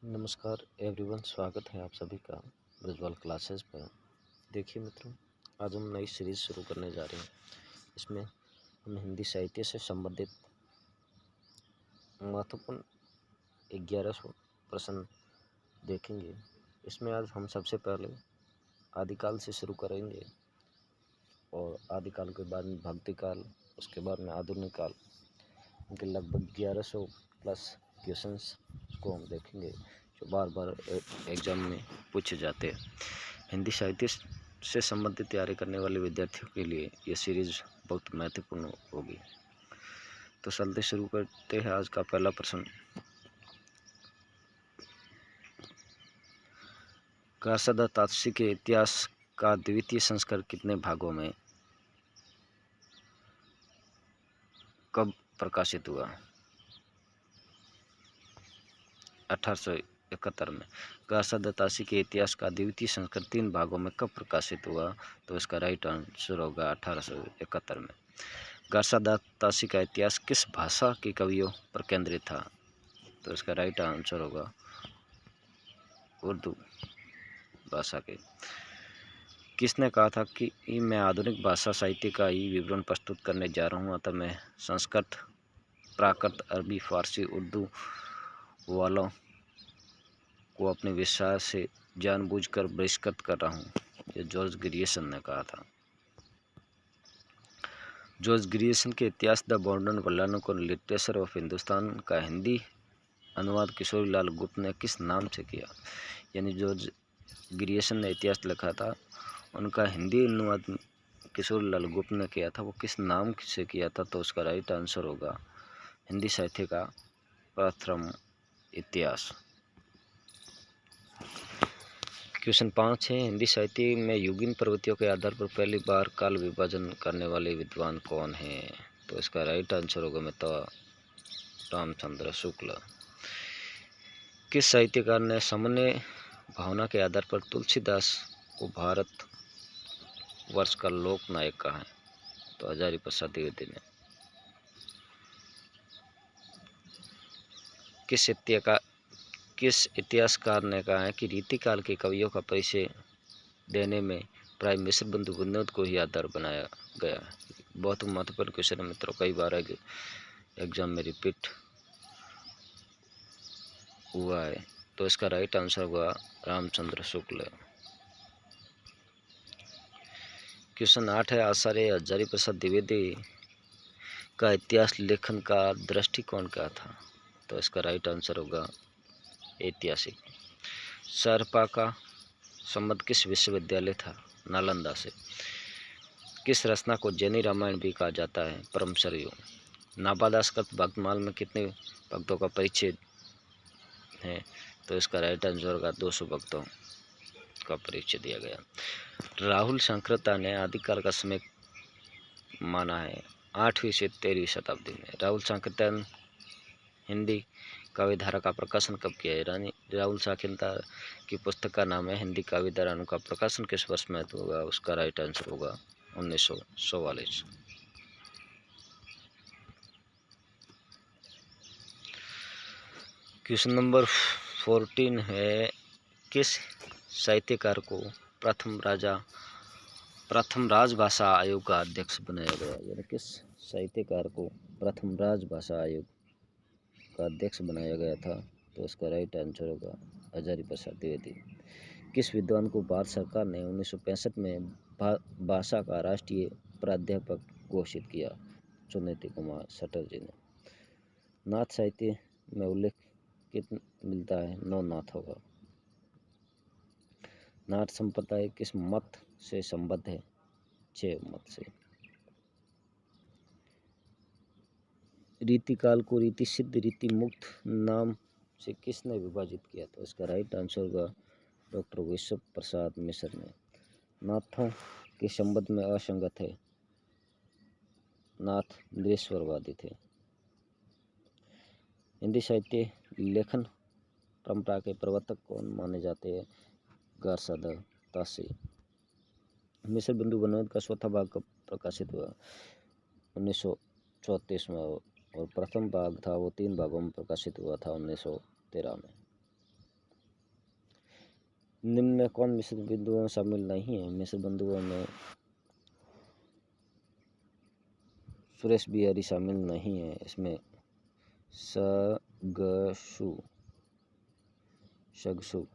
नमस्कार एवरीवन, स्वागत है आप सभी का प्रज्वल क्लासेस पर। देखिए मित्रों, आज हम नई सीरीज़ शुरू करने जा रहे हैं। इसमें हम हिंदी साहित्य से संबंधित महत्वपूर्ण 1100 प्रश्न देखेंगे। इसमें आज हम सबसे पहले आदिकाल से शुरू करेंगे और आदिकाल के बाद में भक्ति काल, उसके बाद में आधुनिक काल। उनके लगभग 1100 प्लस क्वेश्चंस को हम देखेंगे जो बार बार एग्ज़ाम में पूछे जाते हैं। हिंदी साहित्य से संबंधित तैयारी करने वाले विद्यार्थियों के लिए ये सीरीज़ बहुत महत्वपूर्ण होगी। तो चलते शुरू करते हैं। आज का पहला प्रश्न, कासदा तादसी के इतिहास का द्वितीय संस्करण कितने भागों में कब प्रकाशित हुआ? 1871 में। कासदा तादसी के इतिहास का द्वितीय संस्करण 3 भागों में कब प्रकाशित हुआ? तो इसका राइट आंसर होगा 1871 में। कासदा तादसी का इतिहास किस भाषा के कवियों पर केंद्रित था? तो इसका राइट आंसर होगा उर्दू भाषा के। किसने कहा था कि मैं आधुनिक भाषा साहित्य का ही विवरण प्रस्तुत करने जा रहा हूँ, अतः मैं संस्कृत, प्राकृत, अरबी, फारसी, उर्दू वालों को अपने विषय से जानबूझकर बहिष्कृत कर रहा हूँ? ये जॉर्ज ग्रियर्सन ने कहा था। जॉर्ज ग्रियर्सन के इतिहास the modern vernacular literature of Hindustan का हिंदी अनुवाद किशोरीलाल गुप्त ने किस नाम से किया? यानी जॉर्ज ग्रियर्सन ने इतिहास लिखा था, उनका हिंदी अनुवाद किशोरीलाल गुप्त ने किया था। वो किस नाम से किया था? तो उसका राइट आंसर होगा हिंदी साहित्य का प्रथम इतिहास। क्वेश्चन 5 है, हिंदी साहित्य में युगीन प्रवृत्तियों के आधार पर पहली बार काल विभाजन करने वाले विद्वान कौन हैं? तो इसका राइट आंसर होगा मित्रों रामचंद्र शुक्ल। किस साहित्यकार ने सामान्य भावना के आधार पर तुलसीदास को भारत वर्ष का लोक नायक कहा है? तो हजारी प्रसाद द्विवेदी ने। किस इतिहासकार ने कहा है कि रीतिकाल के कवियों का परिचय देने में प्राय मिश्र बंधु विनोद को ही आधार बनाया गया है? बहुत महत्वपूर्ण क्वेश्चन है मित्रों, कई बार एग्जाम में रिपीट हुआ है। तो इसका राइट आंसर हुआ रामचंद्र शुक्ल। क्वेश्चन 8 है, आचार्य हजारी प्रसाद द्विवेदी का इतिहास लेखन का दृष्टिकोण क्या था? तो इसका राइट आंसर होगा ऐतिहासिक। सरपा का संबंध किस विश्वविद्यालय था? नालंदा से। किस रचना को जैनी रामायण भी कहा जाता है? परम सरयू। नाबादासकृत भक्तमाल में कितने भक्तों का परिचय है? तो इसका राइट आंसर होगा 200 भक्तों का परिचय दिया गया। राहुल सांकृत्य ने आदिकाल का समय माना है 8वीं से 13वीं शताब्दी में। राहुल सांकृत्य हिंदी काव्य धारा का प्रकाशन कब किया है? राहुल सांकृत्य की पुस्तक का नाम है हिंदी काव्य धारा। उनका प्रकाशन किस वर्ष में होगा? उसका राइट आंसर होगा 1944। क्वेश्चन नंबर 14 है, किस साहित्यकार को प्रथम राजभाषा आयोग का अध्यक्ष बनाया गया? यानी किस साहित्यकार को प्रथम राजभाषा आयोग का अध्यक्ष बनाया गया था? तो इसका राइट आंसर होगा हजारी प्रसाद द्विवेदी। किस विद्वान को भारत सरकार ने 1965 में भाषा का राष्ट्रीय प्राध्यापक घोषित किया? सुनीति कुमार चटर्जी ने। नाथ साहित्य में उल्लेख कितना मिलता है? 9 नाथ होगा। नाथ संप्रदाय किस मत से संबद्ध है? 6 मत से। रीतिकाल को रीति सिद्ध, रीति मुक्त नाम से किसने विभाजित किया? तो इसका राइट आंसर होगा डॉक्टर विश्व प्रसाद मिश्र ने। नाथों के संबंध में असंगत है, नाथ निरीश्वरवादी थे। हिंदी साहित्य लेखन परंपरा के प्रवर्तक कौन माने जाते हैं? गारसादा तासी। मिश्र बिंदु विनोद का चौथा भाग कब प्रकाशित हुआ? 1934 में। और प्रथम भाग था वो 3 भागों में प्रकाशित हुआ था 1913 में। निम्न में कौन मिश्र बिंदुओं में शामिल नहीं है? मिश्र बिंदुओं में सुरेश बिहारी शामिल नहीं है। इसमें सगसु,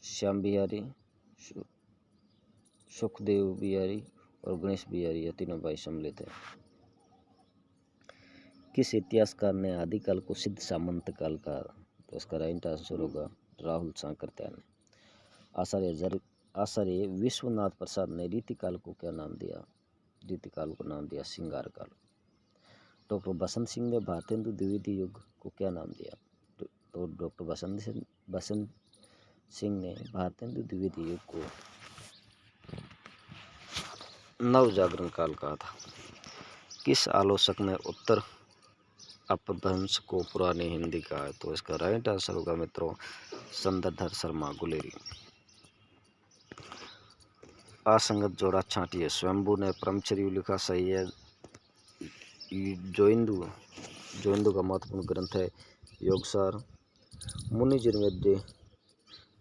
श्याम बिहारी, सुखदेव बिहारी और गणेश बिहारी, ये तीनों भाई सम्मिलित है। किस इतिहासकार ने आदिकाल को सिद्ध सामंत काल कहा? तो इसका राइट आंसर होगा राहुल सांकृत्यायन ने। आचार्य विश्वनाथ प्रसाद ने रीतिकाल को क्या नाम दिया? रीतिकाल को नाम दिया श्रृंगार काल। डॉक्टर बसंत सिंह ने भारतेंदु द्विवेदी युग को क्या नाम दिया? तो डॉक्टर बसंत सिंह ने भारतेंदु द्विवेदी युग को नव जागरण काल कहा था। किस आलोचक ने उत्तर अपभ्रंश को पुरानी हिंदी कहा है? तो इसका राइट आंसर होगा मित्रों संदरधर शर्मा गुलेरी। असंगत जोड़ा छांटिए। स्वयंभू ने ब्रह्मचर्य लिखा, सही है। जोइंदु का महत्वपूर्ण ग्रंथ है योगसार। मुनि जिनवेद्य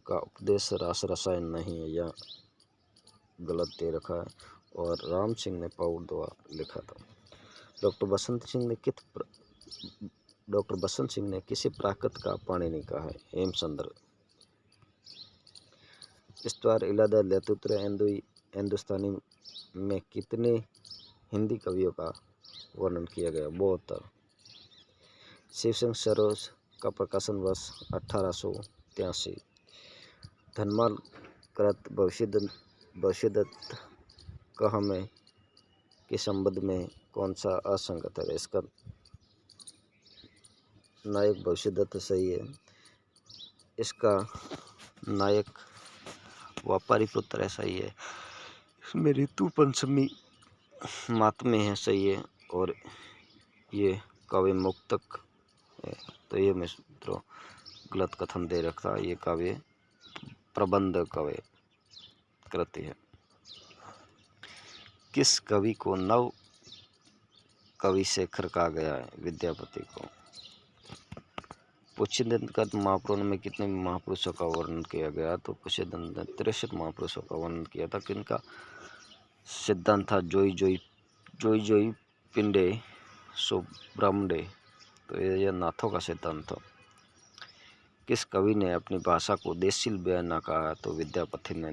का उपदेश रास रसायन नहीं है, यह गलत दे रखा है। और राम सिंह ने पौरदवा लिखा था। डॉक्टर बसंत सिंह ने किसी प्राकृत का पाणिनि कहा है? हेमचंद्र। इस्तवार, इलादा, लैतुत्र, हिंदुस्तानी में कितने हिंदी कवियों का वर्णन किया गया? 72। शिवसिंह सरोज का प्रकाशन वर्ष 1883। धनमाल कृत भविष्यदत्त कह में के संबंध में कौन सा असंगत है? इसका नायक भविष्यदत्त सही है। इसका नायक व्यापारी पुत्र है, सही है। इसमें ऋतु पंचमी मातमे है, सही है। और ये काव्य मुक्तक है, तो ये मित्रों गलत कथन दे रखा है। ये काव्य प्रबंध काव्य कृति है। किस कवि को नव कवि शेखर कहा गया है? विद्यापति को। पुष्यदंत महापुराण में कितने महापुरुषों का वर्णन किया गया? तो पुष्यदंत ने 63 महापुरुषों का वर्णन किया था। किनका सिद्धांत था? जोई पिंडे सो ब्राह्मणे, तो यह नाथों का सिद्धांत था। किस कवि ने अपनी भाषा को देशील बयान कहा? तो विद्यापति ने।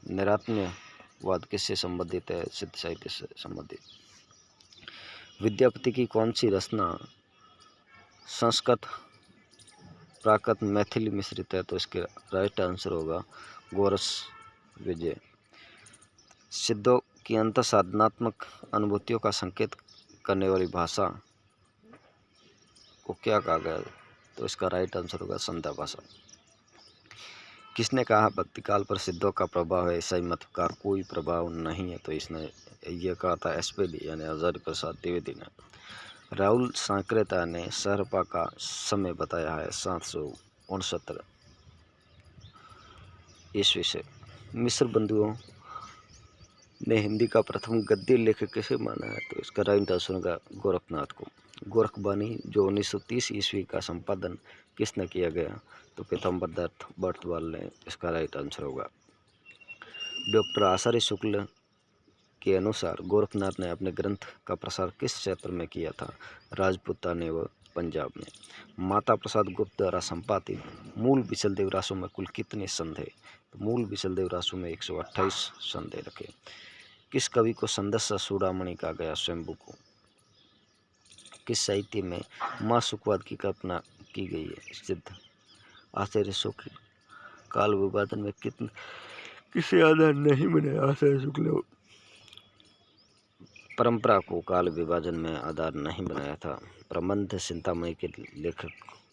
निरात्म्यवाद किससे संबंधित है? सिद्ध साहित्य से संबंधित। विद्यापति की कौन सी रचना संस्कृत, प्राकृत, मैथिली मिश्रित है? तो इसके राइट आंसर होगा गोरस विजय। सिद्धों की अंत साधनात्मक अनुभूतियों का संकेत करने वाली भाषा को क्या कहा गया? तो इसका राइट आंसर होगा संध्या भाषा। किसने कहा भक्तिकाल पर सिद्धों का प्रभाव है? ईसाई मत का कोई प्रभाव नहीं है, तो इसने यह कहा था एसपीडी यानी आचार्य प्रसाद द्विवेदी ने। राहुल सांकृत्यायन ने सहरपा का समय बताया है 769 ईस्वी से। मिश्र बंधुओं ने हिंदी का प्रथम गद्य लेखक किसे माना है? तो इसका राइट आंसर होगा गोरखनाथ को। गोरखबानी जो 1930 ईस्वी का संपादन किसने किया गया? तो पीताम्बर दत्त बर्तवाल ने। इसका राइट आंसर होगा। डॉक्टर आचार्य शुक्ल के अनुसार गोरखनाथ ने अपने ग्रंथ का प्रसार किस क्षेत्र में किया था? राजपूताना व पंजाब में। माता प्रसाद गुप्त द्वारा संपादित मूल विचलदेव रासों में कुल कितने संध है? तो मूल विचलदेव रासों में 128 संध रखे। किस कवि को संदस्य चूड़ामणि कहा गया? स्वयंभू को। किस साहित्य में मां सुखवाद की कल्पना की गई है? सिद्ध। आचार्य शुक्ल काल विभाजन में किसे आधार नहीं बनाया? आचार्य शुक्ल परंपरा को काल विभाजन में आधार नहीं बनाया था। प्रबंध चिंतामणि के लेखक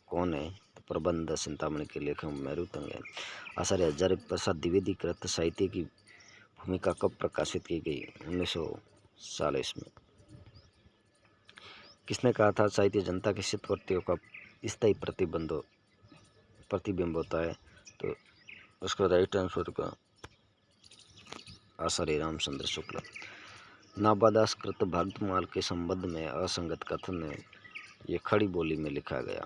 कौन है? तो प्रबंध चिंतामणि के लेखक मेरुतंग है। आचार्य हजारी प्रसाद द्विवेदी कृत साहित्य की भूमिका कब प्रकाशित की गई? 1940 में। किसने कहा था साहित्य जनता की चित्तवृत्तियों का स्थायी प्रतिबिंब होता है? तो उसका राइट आंसर का आचार्य रामचंद्र शुक्ल। नाबादास कृत भारतमाल के संबंध में असंगत कथन है, ये खड़ी बोली में लिखा गया।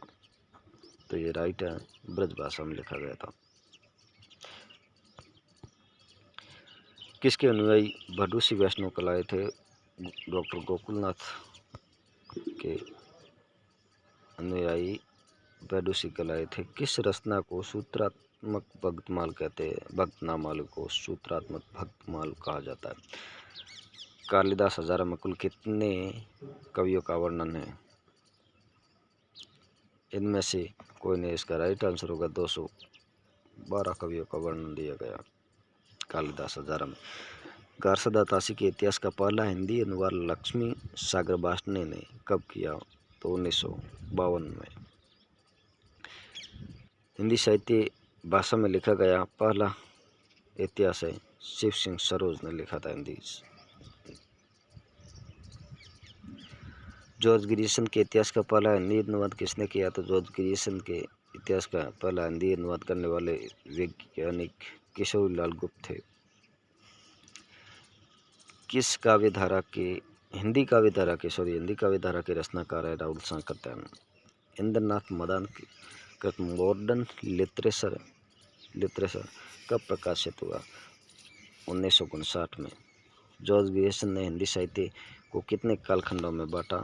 तो ये राइट है, ब्रज भाषा में लिखा गया था। किसके अनुयायी भडूसी वैष्णव कहलाए थे? डॉक्टर गोकुलनाथ के अनुयायी भडूसी कहलाए थे। किस रचना को सूत्रात्मक भक्तमाल कहते हैं? भक्तनामावली को सूत्रात्मक भक्तमाल कहा जाता है। कालिदास हजारा में कुल कितने कवियों का वर्णन है? इनमें से कोई नहीं। इसका राइट आंसर होगा 212 कवियों का वर्णन दिया गया कालिदास हजारा में। गारसदा ताशी के इतिहास का पहला हिंदी अनुवाद लक्ष्मी सागर बाष्णे ने कब किया? तो 1952 में। हिंदी साहित्य भाषा में लिखा गया पहला इतिहास है शिव सिंह सरोज ने लिखा था हिंदी। जॉर्ज ग्रियर्सन के इतिहास का पहला हिंदी अनुवाद किसने किया? तो जॉर्ज ग्रियर्सन के इतिहास का पहला हिंदी अनुवाद करने वाले वैज्ञानिक किशोरीलाल गुप्त थे। किस काव्यधारा के हिंदी काव्यधारा के रचनाकार है? राहुल सांकृत्यायन। इंद्रनाथ मदान कृत मॉडर्न लिटरेचर कब प्रकाशित हुआ? 1959 में। जॉर्ज ग्रियर्सन ने हिंदी साहित्य को कितने कालखंडों में बांटा?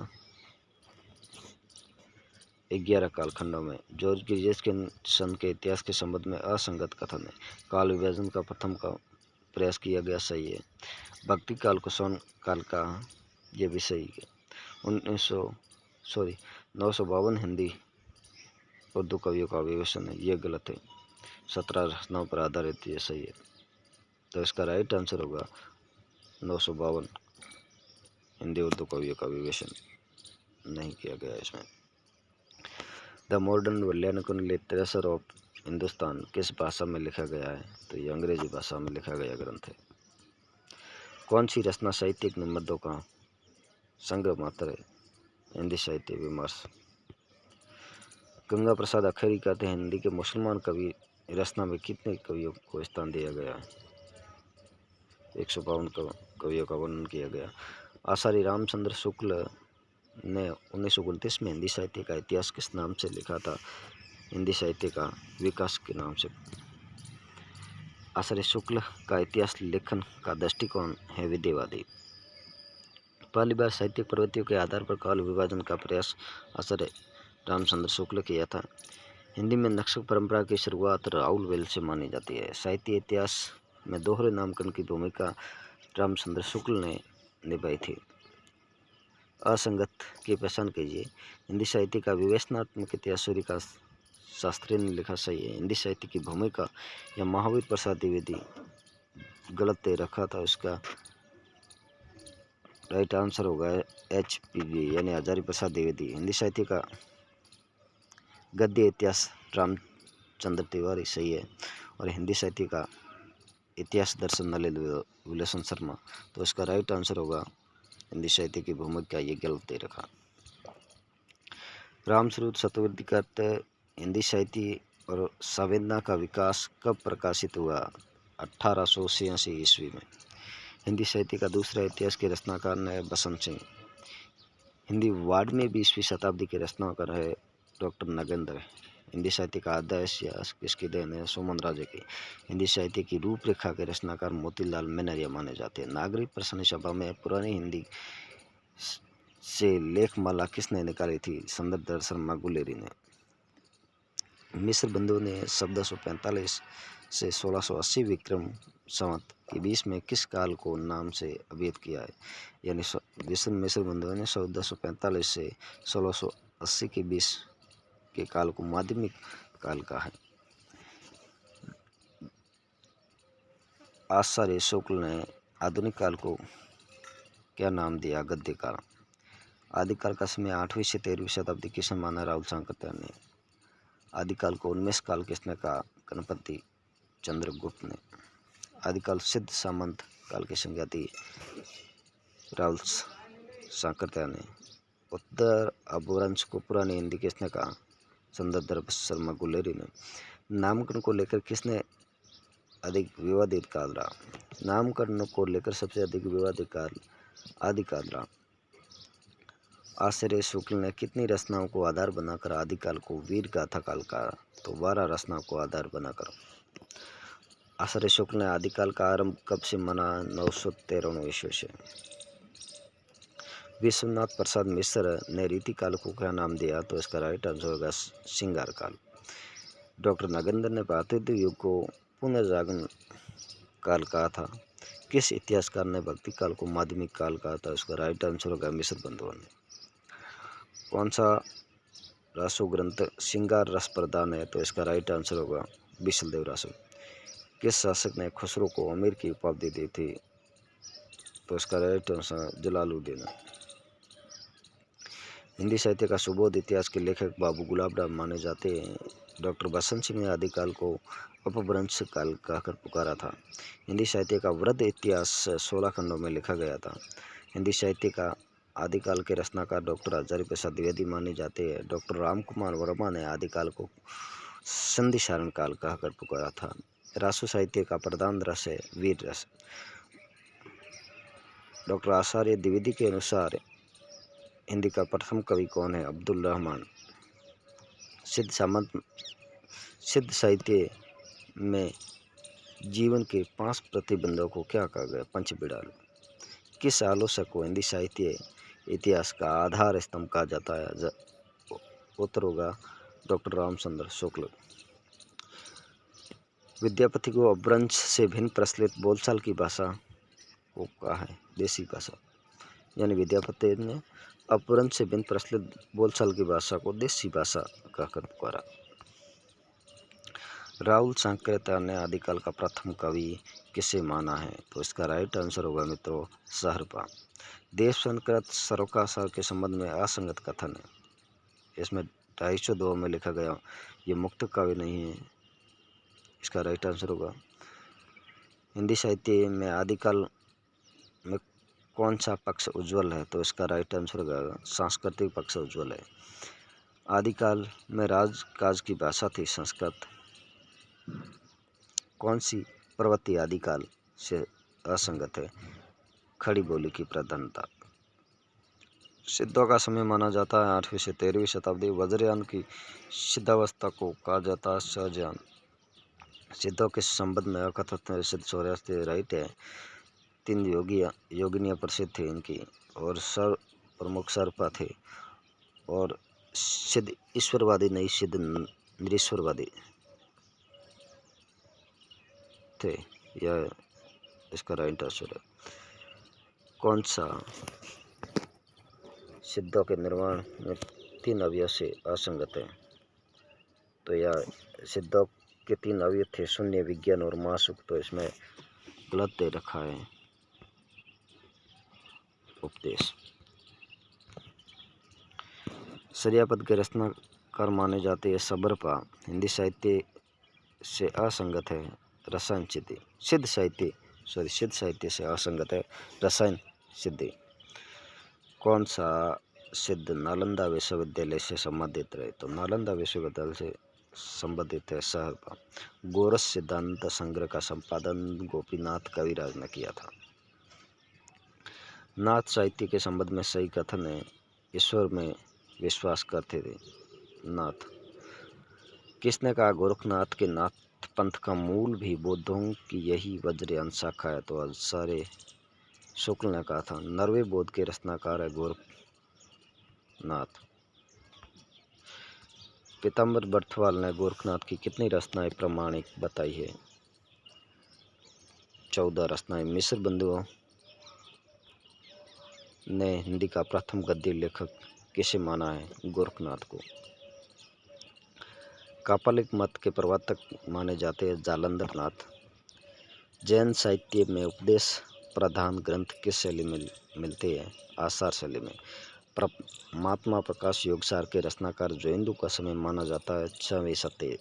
11 कालखंडों में। जॉर्ज ग्रियर्सन के इतिहास के संबंध में असंगत कथन है। काल विभाजन का प्रथम का प्रयास किया गया, सही है। भक्ति काल को स्वर्ण काल का, ये भी सही है। 952 हिंदी उर्दू कवियों का विवेचन है, ये गलत है। 17 रचनाओं पर आधारित, ये सही है। तो इसका राइट आंसर होगा 952 हिंदी उर्दू कवियों का विवेचन नहीं किया गया इसमें। The modern vernacular literature of Hindustan किस भाषा में लिखा गया है? तो ये अंग्रेजी भाषा में लिखा गया ग्रंथ है। कौन सी रचना साहित्यिक निबंधों का संग्रह मात्र है? हिंदी साहित्य विमर्श। गंगा प्रसाद अखैरी कहते हैं हिंदी के मुसलमान कवि रचना में कितने कवियों को स्थान दिया गया है? 152 कवियों का वर्णन किया गया। आचार्य रामचंद्र शुक्ल ने 1929 में हिंदी साहित्य का इतिहास किस नाम से लिखा था? हिंदी साहित्य का विकास के नाम से। आचार्य शुक्ल का इतिहास लेखन का दृष्टिकोण है विधेयवादी। पहली बार साहित्यिक प्रवृत्तियों के आधार पर काल विभाजन का प्रयास आचार्य रामचंद्र शुक्ल किया था। हिंदी में नक्शल परंपरा की शुरुआत राहुल वेल से मानी जाती है। साहित्य इतिहास में दोहरे नामकरण की भूमिका रामचंद्र शुक्ल ने निभाई थी। असंगत की पहचान कीजिए। हिंदी साहित्य का विवेचनात्मक इतिहास सूर्यकांत शास्त्री ने लिखा, सही है। हिंदी साहित्य की भूमिका या महावीर प्रसाद द्विवेदी गलत दे रखा था, उसका राइट आंसर होगा HPV यानी हजारी प्रसाद द्विवेदी। हिंदी साहित्य का गद्य इतिहास रामचंद्र तिवारी, सही है। और हिंदी साहित्य का इतिहास दर्शन नलिन विलोचन शर्मा, तो इसका राइट आंसर होगा हिंदी साहित्य की भूमिका, ये गलत दे रखा। रामस्वरूप चतुर्वेदी कहते हिंदी साहित्य और संवेदना का विकास कब प्रकाशित हुआ? 1886 ईस्वी में। हिंदी साहित्य का दूसरा इतिहास के रचनाकार है बसंत सिंह। हिंदी वाड में 20वीं शताब्दी के रचनाकार है डॉक्टर नगेंद्र। हिंदी साहित्य का आधा इतिहास किसकी देन है? सुमन राजे की। हिंदी साहित्य की रूपरेखा के रचनाकार मोतीलाल मेनरिया माने जाते हैं। नागरिक प्रश्न सभा में पुरानी हिंदी से लेखमाला किसने निकाली थी? संदर्भ शर्मा गुलेरी ने। मिस्र बंधुओं ने 1445 से 1680 विक्रम संवत के बीच में किस काल को नाम से अभिहित किया है? यानी मिस्र बंधुओं ने 1445 से 1680 के बीच के काल को माध्यमिक काल का है। आचार्य शुक्ल ने आधुनिक काल को क्या नाम दिया? गद्य काल। आदिकाल का समय 8वीं से 13वीं शताब्दी किसने माना? राहुल सांकृत्यायन ने। आदिकाल को उन्मेष काल किसने कहा? गणपति चंद्रगुप्त ने। आदिकाल सिद्ध सामंत काल की संज्ञा दी राहुल सांकृत्यायन ने। उत्तर अपभ्रंश को पुरानी हिंदी किसने कहा? संदर्भ शर्मा गुलेरी ने। नामकरण को लेकर किसने अधिक विवादित काल रहा? नामकरण को लेकर सबसे अधिक विवादित काल आदिकाल रहा। आचार्य शुक्ल ने कितनी रचनाओं को आधार बनाकर आदिकाल को वीर गाथा काल कहा? तो 12 रचनाओं को आधार बनाकर। आचार्य शुक्ल ने आदिकाल का आरंभ कब से माना? 913 ईस्वी से। विश्वनाथ प्रसाद मिश्र ने रीतिकाल को क्या नाम दिया? तो इसका राइट आंसर होगा श्रृंगार काल। डॉक्टर नागेंद्र ने प्रातः युग को पुनर्जागरण काल कहा था। किस इतिहासकार ने भक्ति काल को माध्यमिक काल कहा था? इसका राइट आंसर होगा मिश्र बंधुओं ने। कौन सा रासो ग्रंथ श्रृंगार रस प्रदान है? तो इसका राइट आंसर होगा विशलदेव रासो। किस शासक ने खुसरो को अमीर की उपाधि दी थी? तो इसका राइट आंसर जलालुद्दीन। हिंदी साहित्य का सुबोध इतिहास के लेखक बाबू गुलाब राम माने जाते हैं। डॉक्टर बसंत सिंह ने आदिकाल को अपभ्रंश काल कहकर पुकारा था। हिंदी साहित्य का वृद्ध इतिहास 16 खंडों में लिखा गया था। हिंदी साहित्य का आदिकाल के रचनाकार डॉक्टर हजारी प्रसाद द्विवेदी माने जाते हैं। डॉक्टर राम कुमार वर्मा ने आदिकाल को संधि सारण काल कहकर पुकारा था। रासो साहित्य का प्रधान रस है वीर रस। डॉक्टर आचार्य द्विवेदी के अनुसार हिंदी का प्रथम कवि कौन है? अब्दुल रहमान। सिद्ध साहित्य में जीवन के 5 प्रतिबंधों को क्या कहा गया? पंचबिड़ाल। किस आलोचक को हिंदी साहित्य इतिहास का आधार स्तंभ कहा जाता है? उत्तर होगा डॉक्टर रामचंद्र शुक्ल। विद्यापति को अपभ्रंश से भिन्न प्रचलित बोलचाल की भाषा को कहा है? देसी भाषा। यानी विद्यापति ने अपभ्रंश से भिन्न प्रचलित बोलचाल की भाषा को देसी भाषा कहकर पुकारा। राहुल सांकृत्य ने आदिकाल का प्रथम कवि किसे माना है? तो इसका राइट आंसर होगा मित्रों सहरपा। देव संकृत सरोकासार के संबंध में असंगत कथन है। इसमें 252 में लिखा गया ये मुक्त काव्य नहीं है। इसका राइट आंसर होगा। हिंदी साहित्य में आदिकाल में कौन सा पक्ष उज्ज्वल है? तो इसका राइट आंसर होगा सांस्कृतिक पक्ष उज्ज्वल है। आदिकाल में राजकाज की भाषा थी संस्कृत। कौन सी प्रवृत्ति आदिकाल से असंगत है? खड़ी बोली की प्रधानता। सिद्धों का समय माना जाता है 8वीं से 13वीं शताब्दी। वज्रयान की सिद्धावस्था को कहा जाता है सहजयान। सिद्धों के संबंध में अकथित सिद्ध सूर्यास्त राइट है। 3 योगिनियाँ प्रसिद्ध थे इनकी, और प्रमुख सर्पा थे, और सिद्ध ईश्वरवादी नहीं सिद्ध निरीश्वरवादी थे। यह इसका राइट आंसर है। कौन सा सिद्धों के निर्माण में 3 अवयव से असंगत है? तो यह सिद्धों के 3 अवयव थे शून्य, विज्ञान और मासुक। तो इसमें गलत दे रखा है उपदेश। शरियापद के रचनाकार माने जाते हैं सबरपा। हिंदी साहित्य से असंगत है रसायन सिद्धि। सिद्ध साहित्य से असंगत है रसायन सिद्धि। कौन सा सिद्ध नालंदा विश्वविद्यालय से संबंधित रहे? तो नालंदा विश्वविद्यालय से संबंधित है सहरपा। गोरस सिद्धांत संग्रह का संपादन गोपीनाथ कविराज ने किया था। नाथ साहित्य के संबंध में सही कथन है ईश्वर में विश्वास करते थे नाथ। किसने कहा गोरखनाथ के नाथ पंथ का मूल भी बौद्धों की यही वज्रयान शाखा है? तो आचार्य शुक्ल ने कहा था। नरवे बौद्ध के रचनाकार है गोरखनाथ। पीताम्बर बर्थवाल ने गोरखनाथ की कितनी रचनाएं प्रामाणिक बताई है? 14 रचनाएं। मिश्र बंधुओं ने हिंदी का प्रथम गद्य लेखक किसे माना है? गोरखनाथ को। कापालिक मत के प्रवर्तक माने जाते हैं जालंधर नाथ। जैन साहित्य में उपदेश प्रधान ग्रंथ किस शैली में मिलते हैं? आसार शैली में। महात्मा प्रकाश योगसार के रचनाकार जयेंदु का समय माना जाता है 6वीं शताब्दी।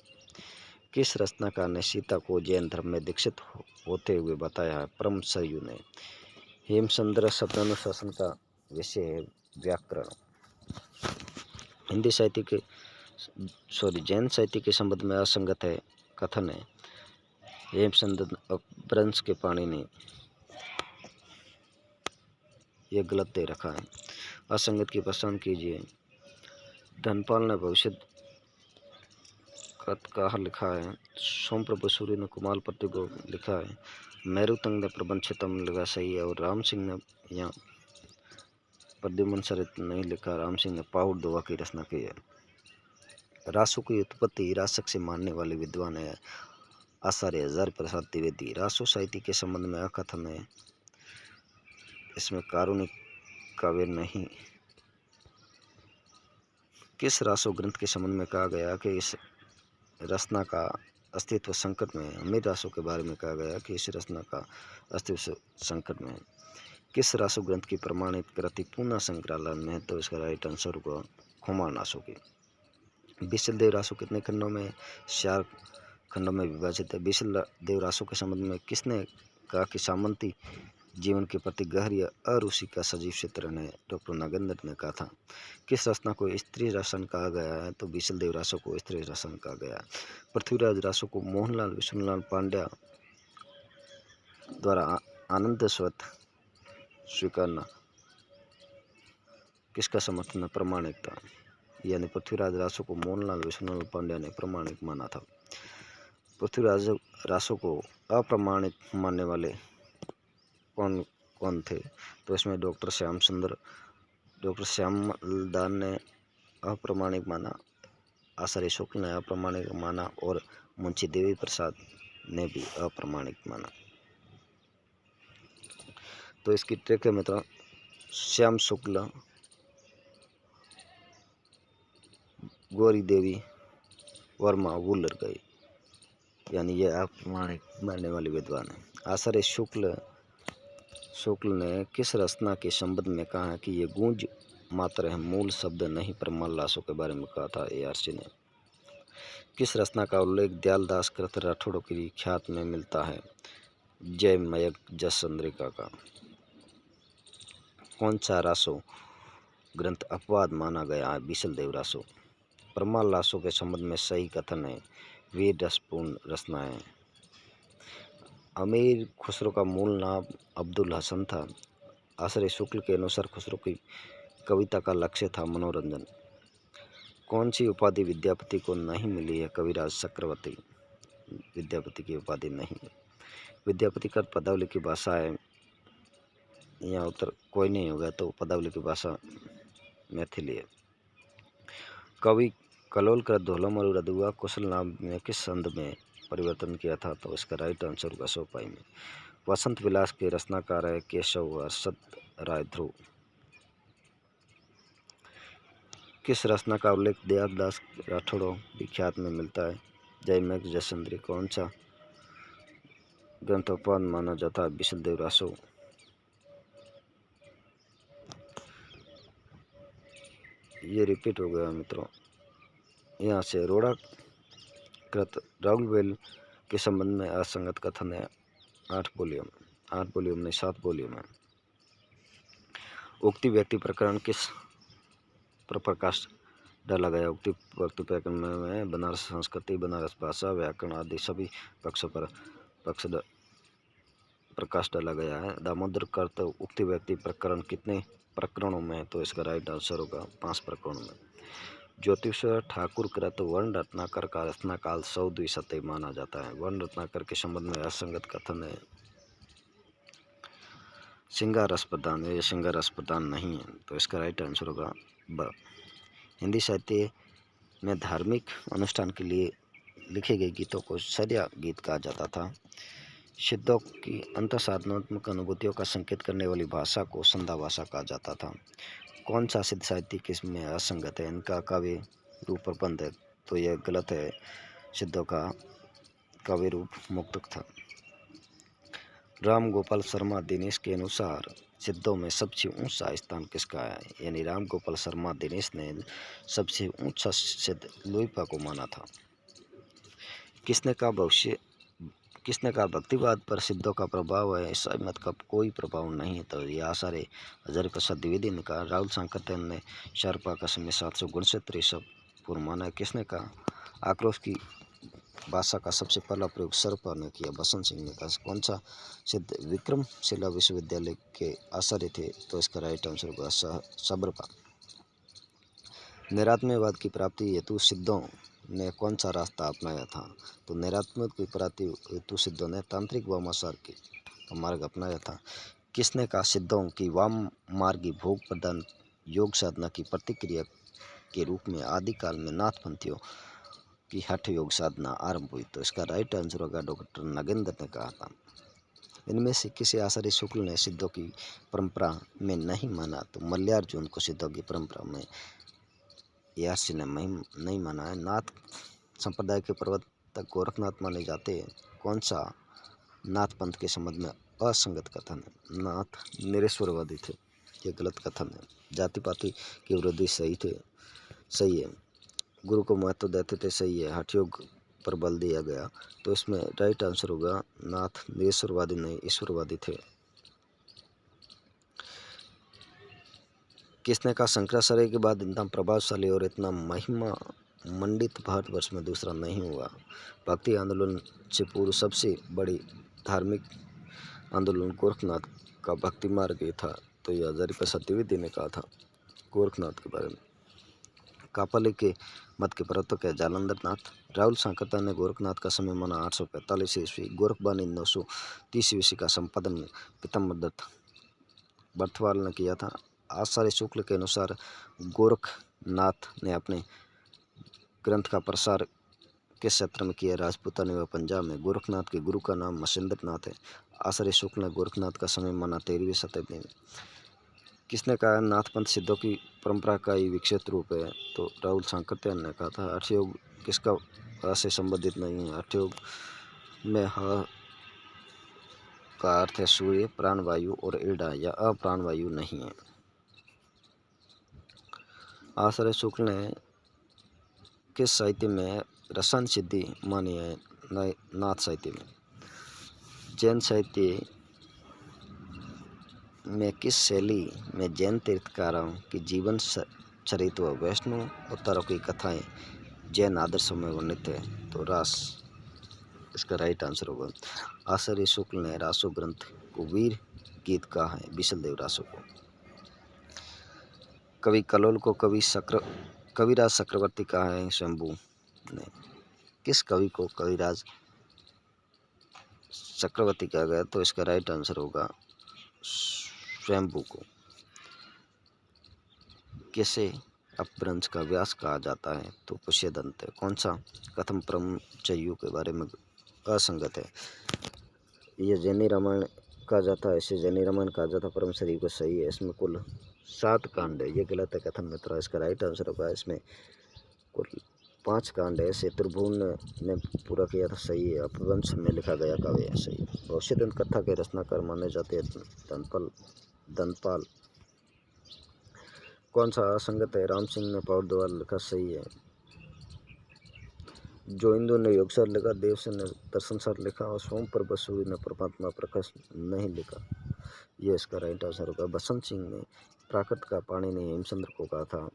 किस रचनाकार ने सीता को जैन धर्म में दीक्षित होते हुए बताया है? परम सरयू ने। हेमचंद्र शब्दानुशासन का विषय है व्याकरण। जैन साहित्य के संबंध में असंगत है कथन है हेमचंद्र अपभ्रंश के पाणिनि। यह गलत दे रखा है। असंगत की पहचान कीजिए। धनपाल ने भविष्य कहा लिखा है। सोम प्रभु सूर्य ने कुमाल पट्टी को लिखा है। मेरुतंग ने प्रबंध क्षेत्र में लिखा सही है। और राम सिंह ने यहाँ प्रद्युमन चरित नहीं लिखा। राम सिंह ने पाहुड़ दोहा की रचना की है। रासो की उत्पत्ति रासक से मानने वाले विद्वान है आचार्य हजारी प्रसाद द्विवेदी। रासो साहित्य के संबंध में अकथन है, इसमें कारुणिक काव्य नहीं। किस रासो ग्रंथ के संबंध में कहा गया कि इस रचना का अस्तित्व संकट में है? अमीर रासो के बारे में कहा गया कि इस रचना का अस्तित्व संकट में है। किस रासो ग्रंथ की प्रमाणित कृति पूना संकराला में है? तो इसका राइट आंसर होगा खुमान रासो की। बीसल देव रासो कितने खंडों में? 4 खंडों में विभाजित है। बीसल देव रासो के संबंध में किसने कहा कि सामंती जीवन के प्रति गहरी अरुचि का सजीव चित्रण है? डॉक्टर नागेंद्र ने कहा था। किस रचना को स्त्री रसन कहा गया है? तो बीसल देव रासो को स्त्री रसन कहा गया है। पृथ्वीराज रासो को मोहनलाल विष्णुलाल पांड्या द्वारा आनंदस्वत स्वीकारना किसका समर्थन है? प्रमाणिकता। यानी पृथ्वीराज रासो को मोहनलाल विष्णुलाल पांड्या ने प्रमाणिक माना था। पृथ्वीराज रासो को अप्रमाणित मानने वाले कौन कौन थे? तो इसमें डॉक्टर श्यामलदान ने अप्रमाणिक माना, आचार्य शुक्ल ने अप्रमाणिक माना और मुंशी देवी प्रसाद ने भी अप्रमाणिक माना। तो इसकी ट्रिक है मित्रों, श्याम शुक्ल, गौरी देवी वर्मा वुलर गई, यानी ये अप्रमाणिक मानने वाले विद्वान है। आचार्य शुक्ल ने किस रचना के संबंध में कहा है कि ये गूंज मात्र है, मूल शब्द नहीं? प्रमाल रासो के बारे में कहा था ARC ने। किस रचना का उल्लेख दयालदास कृत राठौड़ की ख्यात में मिलता है? जय मयक जस चंद्रिका का। कौन सा रासो ग्रंथ अपवाद माना गया है? बीसल देव रासो। प्रमाल रासो के संबंध में सही कथन है, वीर रसपूर्ण रचना है। अमीर खुसरो का मूल नाम अब्दुल हसन था। आचार्य शुक्ल के अनुसार खुसरो की कविता का लक्ष्य था मनोरंजन। कौन सी उपाधि विद्यापति को नहीं मिली है? कविराज चक्रवर्ती। विद्यापति की उपाधि नहीं है। विद्यापति का पदावली की भाषा है, यहाँ उत्तर कोई नहीं होगा, तो पदावली की भाषा मैथिली है। कवि कलोल का धोलामरु रदुआ कुशल नाम में किस संध में परिवर्तन किया था? तो इसका राइट आंसर होगा सोपाई में। वसंत विलास के रचनाकार है केशव हर्षद राय ध्रुव। किस रचना का उल्लेख दयालदास राठौड़ विख्यात में मिलता है? जय मेघ जसचंद्री। कौन सा ग्रंथ अपवाद माना जाता है? बीसल देव रासो। ये रिपीट हो गया मित्रों। यहाँ से रोड़ा कृत राउलवेल के संबंध में असंगत कथन है। 8 वॉल्यूम नहीं 7 वॉल्यूम है। उक्ति व्यक्ति प्रकरण किस पर प्रकाश डाला गया? उक्ति व्यक्ति प्रकरण में बनारस संस्कृति, बनारस भाषा, व्याकरण आदि सभी पक्षों पर प्रकाश डाला गया है। दामोदर कृत उक्ति व्यक्ति प्रकरण कितने प्रकरणों में? तो इसका राइट आंसर होगा 5 प्रकरणों में। ज्योतिषवर ठाकुर कृत वर्ण रत्नाकर का रचना काल 100 द्विशतय माना जाता है। वर्ण रत्नाकर के संबंध में असंगत कथन है, श्रृंगार रस प्रदान। ये श्रृंगार रस प्रदान नहीं है, तो इसका राइट आंसर होगा ब। हिंदी साहित्य में धार्मिक अनुष्ठान के लिए लिखे गए गीतों को सरिया गीत कहा जाता था। सिद्धों की अंतःसाधनात्मक अनुभूतियों का संकेत करने वाली भाषा को संध्या भाषा कहा जाता था। कौन सा सिद्ध साहित्य किसमें असंगत है? इनका काव्य रूप प्रबंध है, तो यह गलत है। सिद्धों का काव्य रूप मुक्तक था। राम गोपाल शर्मा दिनेश के अनुसार सिद्धों में सबसे ऊंचा स्थान किसका है? यानी राम गोपाल शर्मा दिनेश ने सबसे ऊंचा सिद्ध लोईपा को माना था। किसने कहा भक्तिवाद पर सिद्धों का प्रभाव है, ईसाई मत का कोई प्रभाव नहीं है? तो यह आचार्य हजारी प्रसाद द्विवेदी ने कहा। राहुल सांकर्त्य ने शार्पा का समय 700 गुण से 63 पूर्व माना है। किसने कहा आक्रोश की भाषा का सबसे पहला प्रयोग सरपा ने किया? बसंत सिंह ने कहा। कौन सा सिद्ध विक्रमशिला विश्वविद्यालय के आचार्य थे? तो इसका राइट आंसर होगा सबरपा। नैरात्यवाद की प्राप्ति हेतु सिद्धों ने कौन सा रास्ता अपनाया था? तो नैरात्यवाद की प्राप्ति हेतु सिद्धों ने तांत्रिक वामाचार का मार्ग अपनाया था। किसने कहा सिद्धों की वाम मार्गी भोग प्रदान योग साधना की प्रतिक्रिया के रूप में आदिकाल में नाथपंथियों की हठ योग साधना आरंभ हुई? तो इसका राइट आंसर होगा डॉक्टर नागेंद्र ने कहा था। इनमें से किसी आचार्य शुक्ल ने सिद्धों की परंपरा में नहीं माना? तो मल्लार्जुन को सिद्धों की परंपरा में यासी ने नहीं माना है। नाथ संप्रदाय के प्रवर्तक गोरखनाथ माने जाते हैं। कौन सा नाथ पंथ के संबंध में असंगत कथन है? नाथ निरेश्वरवादी थे, ये गलत कथन है। जाति पाति के विरोधी सही है। गुरु को महत्व देते थे, सही है। हठ योग पर बल दिया गया, तो इसमें राइट आंसर होगा नाथ निरेश्वरवादी नहीं ईश्वरवादी थे। किसने कहा शंकराचार्य के बाद इतना प्रभावशाली और इतना महिमा मंडित भारतवर्ष में दूसरा नहीं हुआ? भक्ति आंदोलन से पूर्व सबसे बड़ी धार्मिक आंदोलन गोरखनाथ का भक्ति मार्ग ही था। तो यह हजारी प्रसाद द्विवेदी ने कहा था गोरखनाथ के बारे में। कापाली के मत के प्रवर्तक है जालंधर नाथ। राहुल सांकरता ने गोरखनाथ का समय माना 845 ईस्वी। गोरखबानी 930 ईस्वी का संपादन पीताम्बर दत्त बर्थवाल ने किया था। आचार्य शुक्ल के अनुसार गोरखनाथ ने अपने ग्रंथ का प्रसार किस क्षेत्र में किया? राजपूतानी व पंजाब में। गोरखनाथ के गुरु का नाम मसेंद्र नाथ है। आचार्य शुक्ल ने गोरखनाथ का समय माना 13वीं शताब्दी में। किसने कहा नाथ पंथ सिद्धों की परंपरा का ही विकसित रूप है? तो राहुल सांकृत्यायन ने कहा था। हठ योग किसका ह से संबंधित नहीं है? हठ योग में ह का अर्थ है सूर्य, प्राणवायु और ईड़ा या अप्राणवायु नहीं है। आचार्य शुक्ल ने किस साहित्य में रसायन सिद्धि मानी है? नाथ साहित्य में। जैन साहित्य में किस शैली में जैन तीर्थकारों की जीवन चरित्र व वैष्णव अवतारों की कथाएं जैन आदर्शों में वर्णित है? तो रास इसका राइट आंसर होगा। आचार्य शुक्ल ने रासो ग्रंथ को वीर गीत कहा है विशलदेव रासो को। कवि कलोल को कविराज चक्रवर्ती कहा है शंभू ने। किस कवि को कविराज चक्रवर्ती कहा गया? तो इसका राइट आंसर होगा स्वयंभू को। किसे अपभ्रंश का व्यास कहा जाता है? तो पुष्यदंत है। कौन सा कथम परम चयु के बारे में असंगत है? ये जैनी रामायण कहा जाता है, इसे जैनी रामायण कहा जाता है। परम शरीर को सही है। इसमें कुल 7 कांड है, ये गलत है कथन मित्रा। इसका राइट आंसर होगा इसमें कुल 5 कांड है। इसे त्रिभुवन ने पूरा किया था, सही है। अपभ्रंश में लिखा गया काव्य है, सही है। भविष्यदंत कथा के रचनाकार माने जाते हैं धनपाल। कौन सा असंगत है? राम सिंह ने पौड़ द्वार लिखा, सही है। जो इंदु ने योगसार लिखा, देवसेन ने दर्शनसार लिखा और सोमप्रभ सूर्य ने परमात्मा प्रकाश नहीं लिखा। ये इसका राइट आंसर होगा। बसंत सिंह ने प्राकृत का पाणी ने हेमचंद्र को कहा था।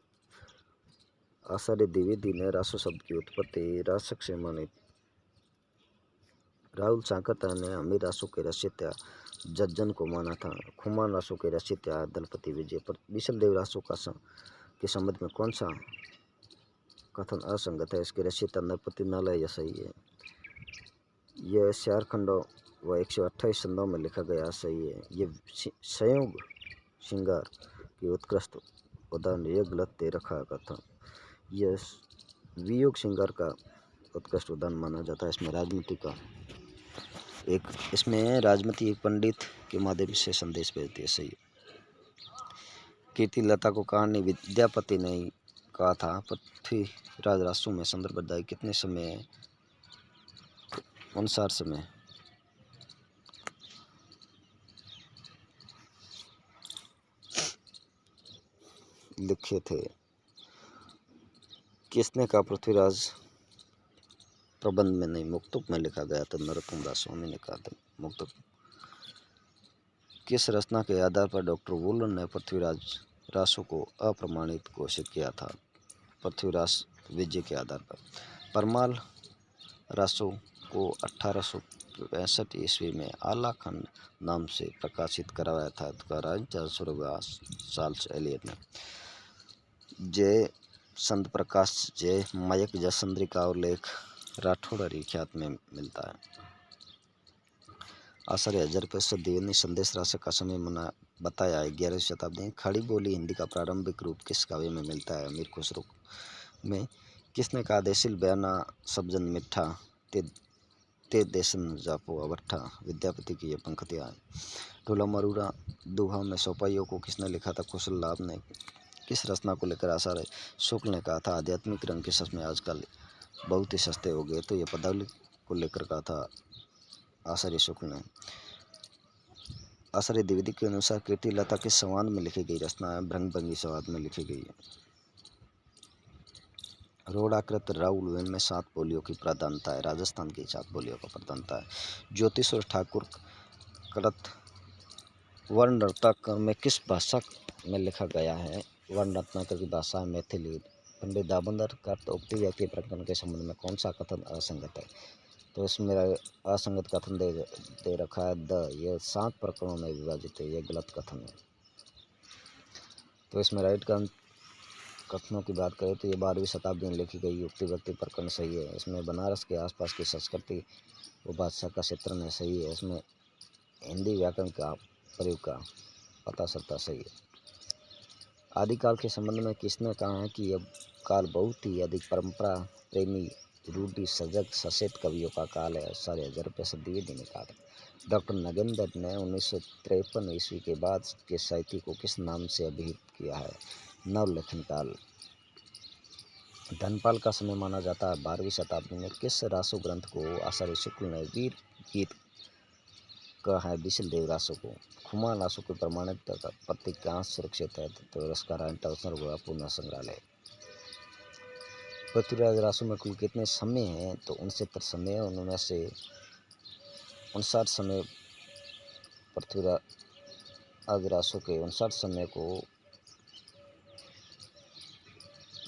आचार्य द्विवेदी ने रासो शब्द की उत्पत्ति रासक से मानी। राहुल सांकरता ने अमीर रासो के रचयिता जज्जन को माना था। खुमान रासो के रचयिता दलपति विजय। पर विशलदेव रासो के संबंध में कौन सा कथन असंगत है? इसके रचयिता नरपति नालय, यह सही है। यह 4 खंडों व 128 छंदों में लिखा गया, सही है। ये संयोग श्रृंगार की उत्कृष्ट उदाहरण, यह गलत दे रखा कथन। यह वियोग श्रृंगार का उत्कृष्ट उदाहरण माना जाता है। इसमें राजमती एक पंडित के माध्यम से संदेश भेजती है, सही है। कीर्ति लता को कहानी विद्यापति ने कहा था। पृथ्वीराज रासो में संदर्भ बधाई कितने समय है? 59 समय लिखे थे। किसने कहा पृथ्वीराज प्रबंध में नहीं मुक्तक में लिखा गया? तो नरोत्तम दास स्वामी ने कहा था मुक्तक। किस रचना के आधार पर डॉक्टर वुलन ने पृथ्वीराज रासो को अप्रमाणित घोषित किया था? पृथ्वीराज विजय के आधार पर। परमाल रासों को 1865 ईस्वी में आला खंड नाम से प्रकाशित करवाया था। चार्ल्स एलियट ने जय संत प्रकाश जय मयक जसचंद्रिका और लेख राठौड़ ख्यात में मिलता है। आचार्य हज़ारी प्रसाद द्विवेदी संदेश राशक का समय बताया है 11वीं शताब्दी में। खड़ी बोली हिंदी का प्रारंभिक रूप किस काव्य में मिलता है? अमीर खुसरो में। किसने कहा देसिल बयाना सब्जन मिठा ते देसन जापो अवट्ठा? विद्यापति की ये पंक्तियाँ हैं। ढोला मरूरा दोहा में सौपाइयों को किसने लिखा था? कुशल लाभ ने। किस रचना को लेकर आचार्य शुक्ल ने कहा था आध्यात्मिक रंग के चश्मे आजकल बहुत ही सस्ते हो गए? तो ये पदावली को लेकर कहा था आचार्य शुक्ल ने। आचार्य द्विवेदी के अनुसार कीर्ति लता किस संवाद में लिखी गई रचना है? भृंगभंगी संवाद में लिखी गई है। रोडाकृत राउल वेन में 7 बोलियों की प्रधानता है। राजस्थान की 7 बोलियों का प्रधानता है। ज्योतिष और ठाकुर कृत वर्ण रत्नाकर में किस भाषा में लिखा गया है? वर्ण रत्नाकर की भाषा है मैथिली। पंडित दामोदर का उक्ति व्यक्ति प्रकरण के संबंध में कौन सा कथन असंगत है? तो इसमें असंगत कथन दे रखा है यह 7 प्रकरणों में विभाजित है, यह गलत कथन है। तो इसमें राइट का कथनों की बात करें तो ये 12वीं शताब्दी में लिखी गई उक्ति व्यक्ति प्रकरण सही है। इसमें बनारस के आसपास की संस्कृति व बादशाह का चित्रण है, सही है। इसमें हिंदी व्याकरण का प्रयोग का पता चलता सही है। आदिकाल के संबंध में किसने कहा है कि यह काल बहुत ही अधिक परंपरा प्रेमी रूढ़ि सजग सचेत कवियों का काल है? आचार्य हज़ारी प्रसाद द्विवेदी ने कहा था। डॉक्टर नगेंद्र ने 1953 ईस्वी के बाद के साहित्य को किस नाम से अभिहित किया है? नवलेखन काल। धनपाल का समय माना जाता है 12वीं शताब्दी में। किस रासो ग्रंथ को आचार्य शुक्ल ने वीर गीत कहा है? बिसल देव रासो को। खुमान रासो के प्रमाणित प्रतीक कहाँ सुरक्षित है? तो इसका राइट आंसर हुआ पूना संग्रहालय। पृथ्वीराज रासो में कुल कितने समय हैं? तो 69 समय है। उनमें से 59 समय पृथ्वीराज रासो के 59 समय को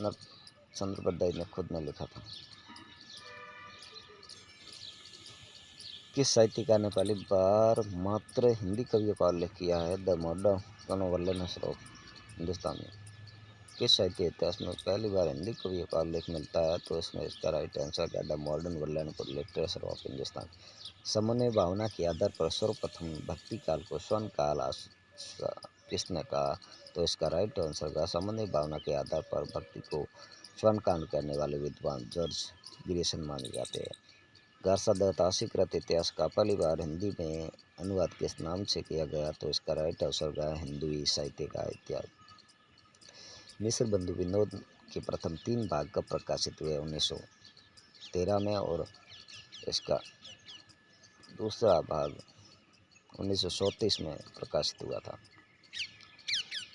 नरचंद्र बड्डाई ने खुद ने लिखा था। किस साहित्यकार ने पहली बार मात्र हिंदी कवियों का उल्लेख किया है? द मॉडर्न वर्लेनस ऑफ हिंदुस्तान में। किस साहित्य इतिहास में पहली बार हिंदी कवियों का उल्लेख मिलता है? तो इसमें इसका राइट आंसर है the modern vernacular literature of Hindustan. समन्वय भावना के आधार पर सर्वप्रथम भक्ति काल को स्वर्ण काल किसने कहा? तो इसका राइट आंसर है समन्वय भावना के आधार पर भक्ति को स्वर्ण काल कहने वाले विद्वान जॉर्ज ग्रिशन माने जाते हैं। गार्सा दत्त आशिकृत इतिहास का पहली बार हिंदी में अनुवाद किस नाम से किया गया? तो इसका राइट आंसर है हिंदुई साहित्य का इतिहास। मिस्र बंधु विनोद के प्रथम 3 भाग कब प्रकाशित हुए? 1913 में और इसका दूसरा भाग 1934 में प्रकाशित हुआ था।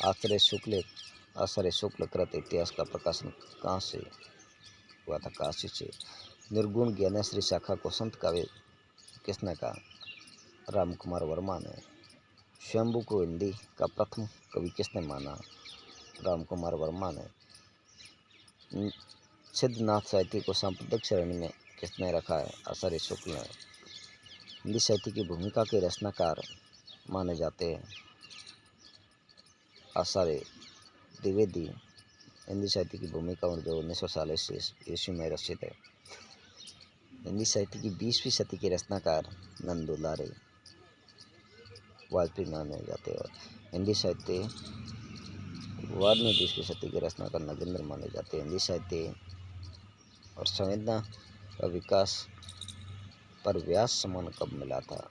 आचार्य शुक्ल कृत इतिहास का प्रकाशन कहाँ से हुआ था? काशी से। निर्गुण ज्ञानेश्वरी शाखा को संत काव्य किसने कहा? राम कुमार वर्मा ने। स्वयंभू को हिंदी का प्रथम कवि किसने माना? राम कुमार वर्मा ने। सिद्धनाथ साहित्य को सांप्रदायिक श्रेणी में किसने रखा है? आचार्य शुक्ल ने। हिंदी साहित्य की भूमिका के रचनाकार माने जाते हैं आचार्य द्विवेदी। हिंदी साहित्य की भूमिका जो 1940 ईस्वी में रचित है। हिंदी साहित्य की 20वीं शती के रचनाकार नंद दुलारे वाजपेयी माने जाते हैं। हिंदी साहित्य बाद में 20वीं शती के रचनाकार नगेंद्र माने जाते हैं। हिंदी साहित्य और संवेदना का विकास पर व्यास सम्मान कब मिला था?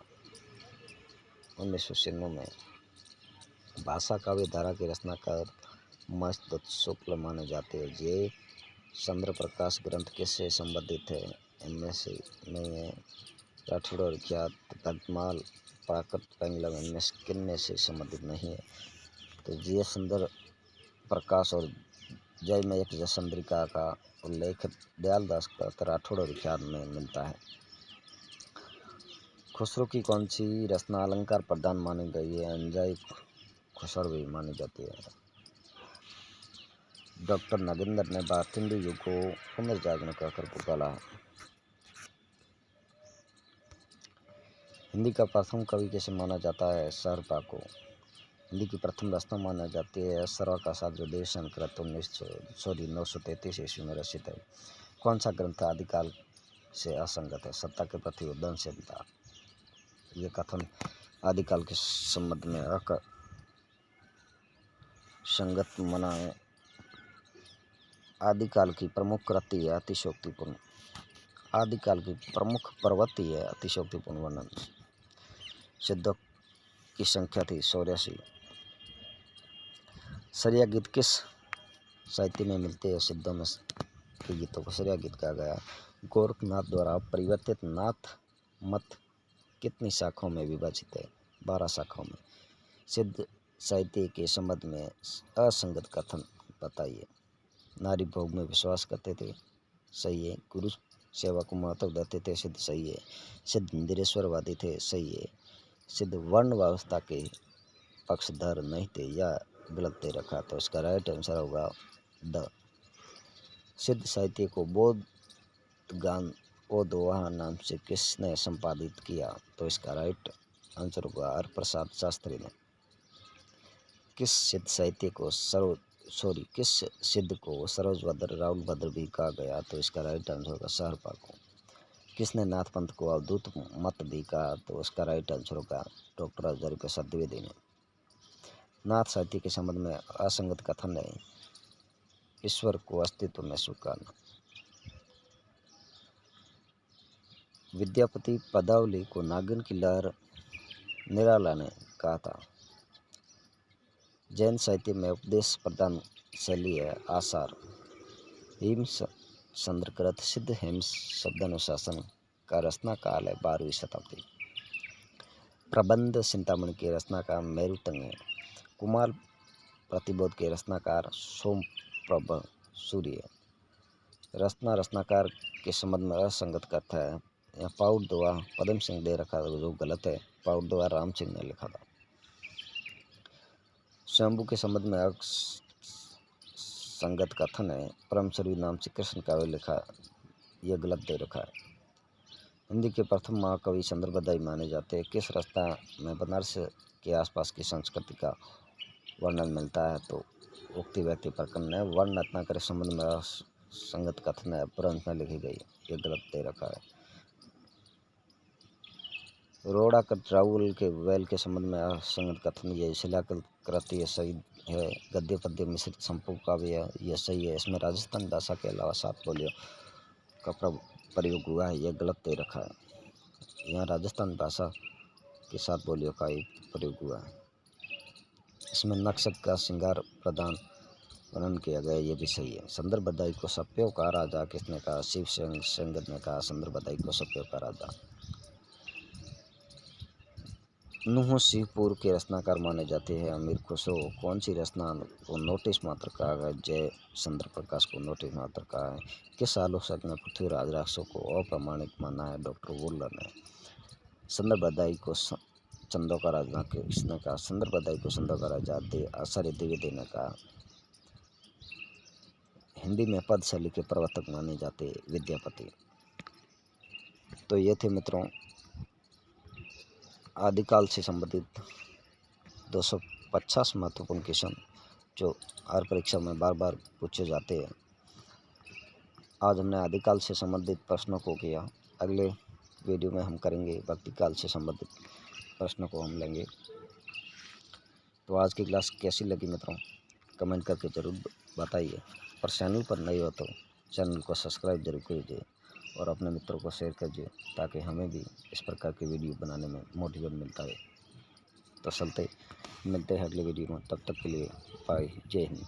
1996 में। भाषा काव्य धारा के रचनाकार महेश शुक्ल माने जाते हैं। जय चंद्र प्रकाश ग्रंथ किससे संबंधित है? इनमें से नहीं है। राठौड़ और ख्यात गतमाल प्राकृत पेंगलम इनमें किनमें से संबंधित नहीं है? तो जय चंद्र प्रकाश और जय मयक जसचंद्रिका का उल्लेख दयालदास का राठौड़ और ख्यात में मिलता है। खुसरो की कौन सी रचना अलंकार प्रधान मानी गई है? अंजाई खुसरवी मानी जाती है। डॉक्टर नगेंद्र ने भारतेंदु युग को पुनर्जागरण कहकर पुकारा। हिंदी का प्रथम कवि कैसे माना जाता है? शहरपा को। हिंदी की प्रथम रचना माना जाती है सर्व का साधुदेव संस्कृत 933 ईस्वी में रचित है। कौन सा ग्रंथ आदिकाल से असंगत है? सत्ता के प्रति उदासीनता। ये कथन आदिकाल के संबंध में संगत मना है। आदिकाल की प्रमुख कृति है अतिशयोक्तिपूर्ण। आदिकाल की प्रमुख प्रवृत्ति है अतिशयोक्तिपूर्ण वर्णन। सिद्धों की संख्या थी 84। सरिया गीत किस साहित्य में मिलते हैं? सिद्धों में के गीतों को सरिया गीत कहा गया। गोरखनाथ द्वारा परिवर्तित नाथ मत कितनी शाखाओं में विभाजित है? 12 शाखाओं में। सिद्ध साहित्य के संबंध में असंगत कथन बताइए। नारी भोग में विश्वास करते थे, सही है। गुरु सेवा को महत्व देते थे, सिद्ध सही है। सिद्ध निरेश्वरवादी थे, सही है। सिद्ध वर्ण व्यवस्था के पक्षधर नहीं थे या गलत दे रखा, तो इसका राइट आंसर होगा द। सिद्ध साहित्य को बौद्ध गान ओ दोहा नाम से किसने संपादित किया? तो इसका राइट आंसर होगा हरप्रसाद शास्त्री ने। किस सिद्ध साहित्य को किस सिद्ध को सरोजभद्र राहुलभद्र भी कहा गया? तो इसका राइट आंसर होगा शहरपा को। किसने नाथ पंथ को अवधूत मत भी कहा? तो उसका राइट आंसर होगा डॉक्टर हजारी प्रसाद द्विवेदी ने। नाथ साहित्य के संबंध में असंगत कथन है ईश्वर को अस्तित्व में स्वीकारना। विद्यापति पदावली को नागिन की लहर निराला ने कहा था। जैन साहित्य में उपदेश प्रदान शैली है आसार। हेम चंद्रकृत सिद्ध हेम शब्दानुशासन का रचना काल है 12वीं शताब्दी। प्रबंध चिंतामणि के रचनाकार मेरुतंग है। कुमार प्रतिबोध के रचनाकार सोमप्रभ सूर्य। रचनाकार के संबंध में असंगत कथन है। यहाँ पाउट दुआ पदम सिंह दे रखा था, जो गलत है। पाउट दुआ राम सिंह ने लिखा था। शंभू के संबंध में संगत कथन है परमश्वरी नाम से कृष्ण काव्य लिखा, यह गलत दे रखा है। हिंदी के प्रथम महाकवि चंद्रबदाई माने जाते हैं। किस रचना में बनारस के आसपास की संस्कृति का वर्णन मिलता है? तो उक्ति व्यक्ति प्रकरण है। वर्ण रत्नाकर के संबंध में संगत कथन है पुराण में लिखी गई, यह गलत दे रखा है। रोड़ा राहुल के वैल के संबंध में असंगत कथन, ये शिलाकृति सही है। गद्य पद्य मिश्रित संपूर्ण काव्य है, यह सही है। इसमें राजस्थान भाषा के अलावा 7 बोलियों का प्रयोग हुआ है, यह गलत दे रखा है। यहाँ राजस्थान भाषा के 7 बोलियों का ही प्रयोग हुआ है। इसमें नक्शक का श्रृंगार प्रदान वर्णन किया गया, ये भी सही है। संदर्भ बधाई को सप्यों का राजा किसने कहा? शिव संगत ने कहा संदर्भ बधाई को सप्यों का राजा। नूह शिवपुर के रचनाकार माने जाते हैं अमीर खुसरो। कौन सी रचना को नोटिस मात्र कहा गया? जय चंद्र प्रकाश को नोटिस मात्र कहा है। किस आलोचक ने पृथ्वीराज राक्षसों को अप्रामाणिक माना है? डॉक्टर वुलर ने। संदर्भ बधाई को चंदों का राजा किसने कहा? संदर्भ बधाई को चंदों का राजा आचार्य द्विवेदी ने कहा। हिंदी में पद शैली के प्रवर्तक माने जाते विद्यापति। तो ये थे मित्रों आदिकाल से संबंधित 250 महत्वपूर्ण क्वेश्चन जो हर परीक्षा में बार बार पूछे जाते हैं। आज हमने आदिकाल से संबंधित प्रश्नों को किया। अगले वीडियो में हम करेंगे भक्ति काल से संबंधित प्रश्नों को हम लेंगे। तो आज की क्लास कैसी लगी मित्रों, कमेंट करके ज़रूर बताइए। और चैनल पर नए हो तो चैनल को सब्सक्राइब जरूर कीजिए और अपने मित्रों को शेयर कीजिए, ताकि हमें भी इस प्रकार की वीडियो बनाने में मोटिवेट मिलता है। तो चलते मिलते हैं अगले वीडियो में, तब तक के लिए बाय, जय हिंद।